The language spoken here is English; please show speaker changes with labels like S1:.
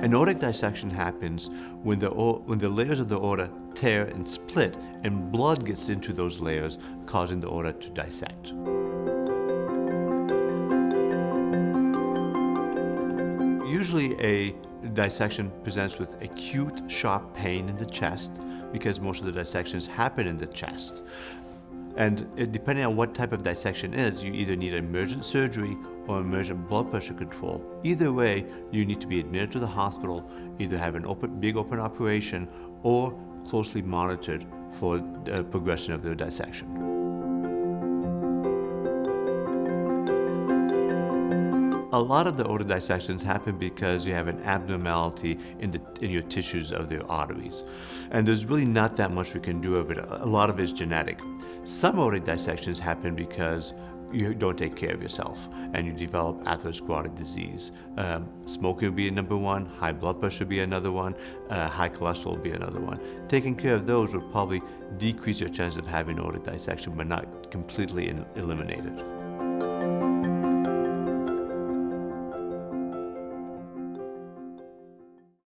S1: An aortic dissection happens when the layers of the aorta tear and split, and blood gets into those layers, causing the aorta to dissect. Usually a dissection presents with acute sharp pain in the chest because most of the dissections happen in the chest. And depending on what type of dissection is, you either need emergent surgery or emergent blood pressure control. Either way, you need to be admitted to the hospital, either have an big open operation or closely monitored for the progression of the dissection. A lot of the aortic dissections happen because you have an abnormality in your tissues of the arteries. And there's really not that much we can do of it. A lot of it is genetic. Some aortic dissections happen because you don't take care of yourself and you develop atherosclerotic disease. Smoking would be number one, high blood pressure would be another one, high cholesterol would be another one. Taking care of those would probably decrease your chance of having aortic dissection, but not completely eliminate it.